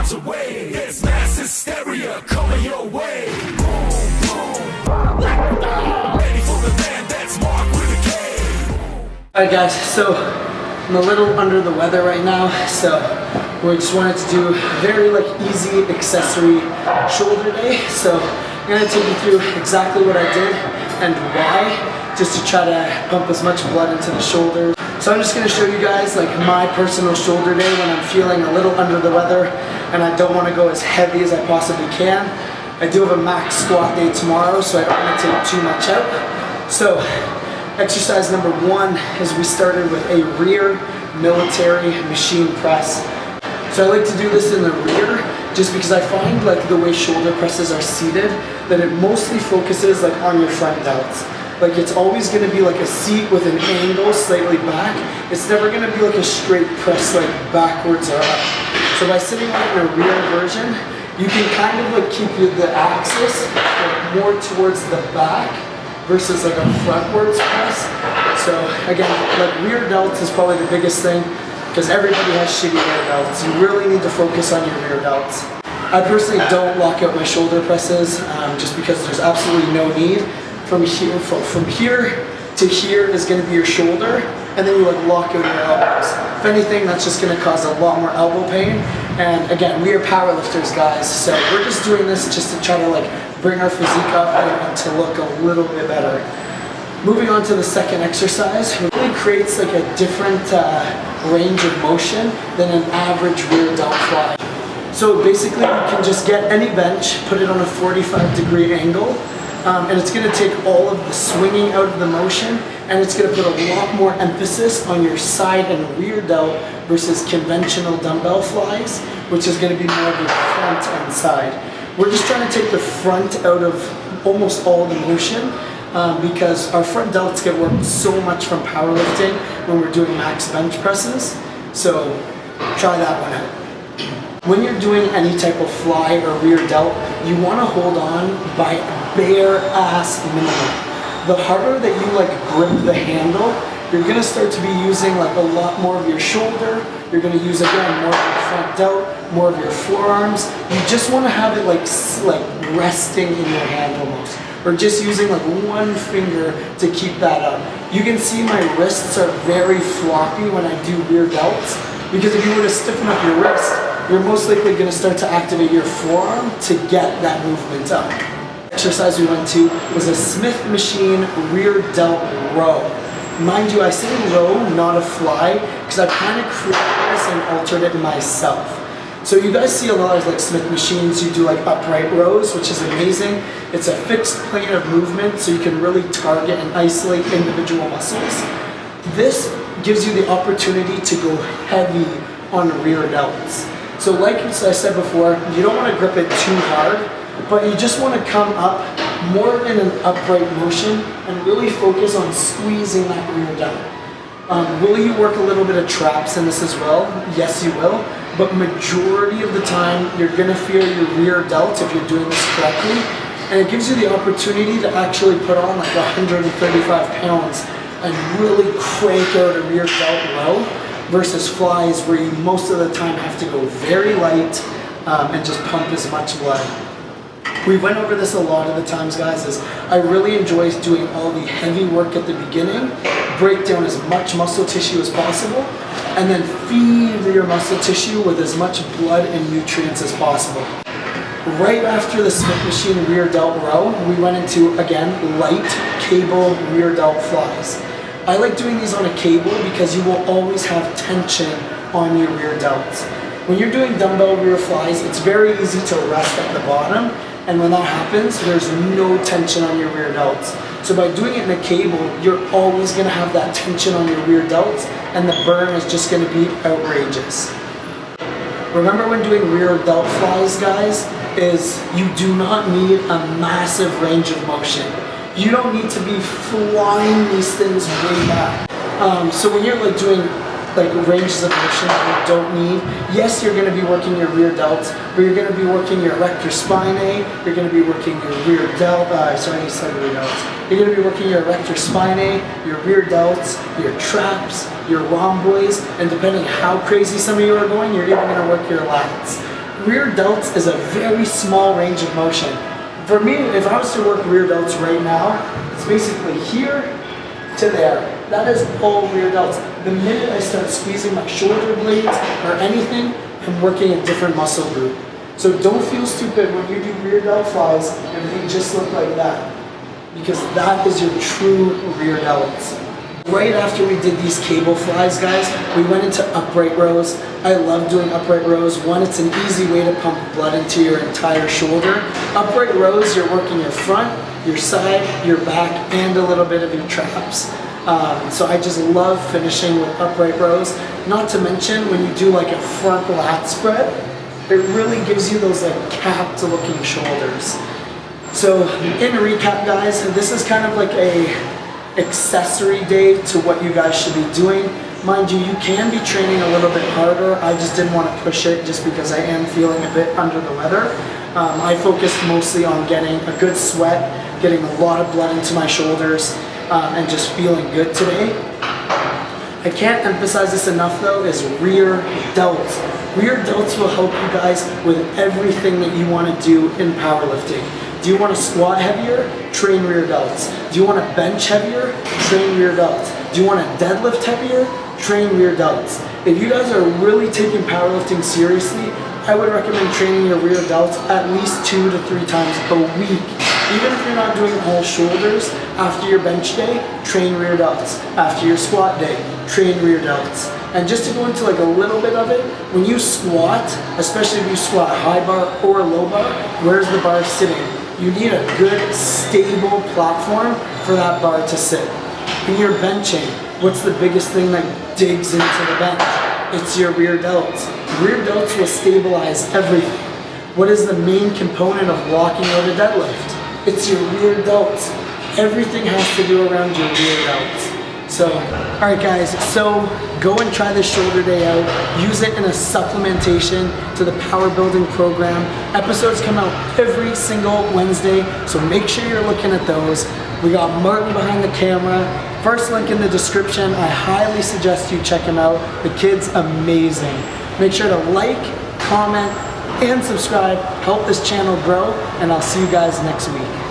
miles away. There's mass hysteria coming your way. Boom, boom, ready for the band that's marked with a K. Alright guys, so I'm a little under the weather right now, so we just wanted to do a very easy accessory shoulder day. So I'm going to take you through exactly what I did and why, just to try to pump as much blood into the shoulders. So I'm just going to show you guys my personal shoulder day when I'm feeling a little under the weather and I don't want to go as heavy as I possibly can. I do have a max squat day tomorrow, so I don't want to take too much out. So exercise number 1 is we started with a rear military machine press. So I like to do this in the rear just because I find the way shoulder presses are seated that it mostly focuses on your front delts. It's always going to be a seat with an angle slightly back. It's never going to be a straight press backwards or up. So by sitting in a rear version, you can kind of keep the axis more towards the back versus a frontwards press. So again, rear delts is probably the biggest thing because everybody has shitty rear delts. You really need to focus on your rear delts. I personally don't lock out my shoulder presses just because there's absolutely no need. From here to here is going to be your shoulder, and then you lock out your elbows. If anything, that's just going to cause a lot more elbow pain. And again, we are powerlifters, guys, so we're just doing this just to try to bring our physique up and to look a little bit better. Moving on to the second exercise, it really creates a different range of motion than an average rear delt fly. So basically, you can just get any bench, put it on a 45-degree angle, and it's going to take all of the swinging out of the motion, and it's going to put a lot more emphasis on your side and rear delt versus conventional dumbbell flies, which is going to be more of your front and side. We're just trying to take the front out of almost all the motion because our front delts get worked so much from powerlifting when we're doing max bench presses. So try that one out. When you're doing any type of fly or rear delt, you want to hold on by bare ass minimum. The harder that you grip the handle, you're going to start to be using a lot more of your shoulder. You're going to use again more of your front delt, more of your forearms. You just want to have it resting in your hand almost, or just using one finger to keep that up. You can see my wrists are very floppy when I do rear delts because if you were to stiffen up your wrist, you're most likely going to start to activate your forearm to get that movement up. Exercise we went to was a Smith machine rear delt row. Mind you, I say row, not a fly, because I kind of created this and altered it myself. So you guys see a lot of Smith machines, you do upright rows, which is amazing. It's a fixed plane of movement, so you can really target and isolate individual muscles. This gives you the opportunity to go heavy on rear delts. So like I said before, you don't want to grip it too hard, but you just want to come up more in an upright motion and really focus on squeezing that rear delt. Will you work a little bit of traps in this as well? Yes, you will. But majority of the time, you're going to feel your rear delt if you're doing this correctly. And it gives you the opportunity to actually put on 135 pounds and really crank out a rear delt row versus flies where you most of the time have to go very light and just pump as much blood. We went over this a lot of the times, guys, is I really enjoy doing all the heavy work at the beginning, break down as much muscle tissue as possible, and then feed your muscle tissue with as much blood and nutrients as possible. Right after the Smith machine rear delt row, we went into, again, light cable rear delt flies. I like doing these on a cable because you will always have tension on your rear delts. When you're doing dumbbell rear flies, it's very easy to rest at the bottom, and when that happens, there's no tension on your rear delts. So by doing it in a cable, you're always going to have that tension on your rear delts, and the burn is just going to be outrageous. Remember when doing rear delt flies, guys, is you do not need a massive range of motion. You don't need to be flying these things way back. So when you're doing ranges of motion that you don't need, yes, you're going to be working your rear delts, but you're going to be working your erector spinae, you're going to be working your rear delt, rear delts. You're going to be working your erector spinae, your rear delts, your traps, your rhomboids, and depending how crazy some of you are going, you're even going to work your lats. rear delts is a very small range of motion. For me, if I was to work rear delts right now, it's basically here to there. That is all rear delts. The minute I start squeezing my shoulder blades or anything, I'm working a different muscle group. So don't feel stupid when you do rear delt flies and they just look like that, because that is your true rear delts. Right after we did these cable flies, guys, we went into upright rows. I love doing upright rows. One, it's an easy way to pump blood into your entire shoulder. Upright rows, you're working your front, your side, your back, and a little bit of your traps. So I just love finishing with upright rows. Not to mention when you do like a front lat spread, it really gives you those like capped looking shoulders. So in recap, guys, this is kind of like a accessory day to what you guys should be doing. Mind you, you can be training a little bit harder. I just didn't want to push it just because I am feeling a bit under the weather. I focused mostly on getting a good sweat, getting a lot of blood into my shoulders, and just feeling good today. I can't emphasize this enough though, is rear delts. Rear delts will help you guys with everything that you want to do in powerlifting. Do you want to squat heavier? Train rear delts. Do you want to bench heavier? Train rear delts. Do you want to deadlift heavier? Train rear delts. If you guys are really taking powerlifting seriously, I would recommend training your rear delts at least 2 to 3 times a week. Even if you're not doing all shoulders, after your bench day, train rear delts. After your squat day, train rear delts. And just to go into like a little bit of it, when you squat, especially if you squat high bar or low bar, where's the bar sitting? You need a good, stable platform for that bar to sit. When you're benching, what's the biggest thing that digs into the bench? It's your rear delts. Rear delts will stabilize everything. What is the main component of locking out a deadlift? It's your rear delts. Everything has to do around your rear delts. So, alright guys, so go and try this shoulder day out. Use it in a supplementation to the power building program. Episodes come out every single Wednesday, so make sure you're looking at those. We got Martin behind the camera. First link in the description. I highly suggest you check him out. The kid's amazing. Make sure to like, comment, and subscribe. Help this channel grow, and I'll see you guys next week.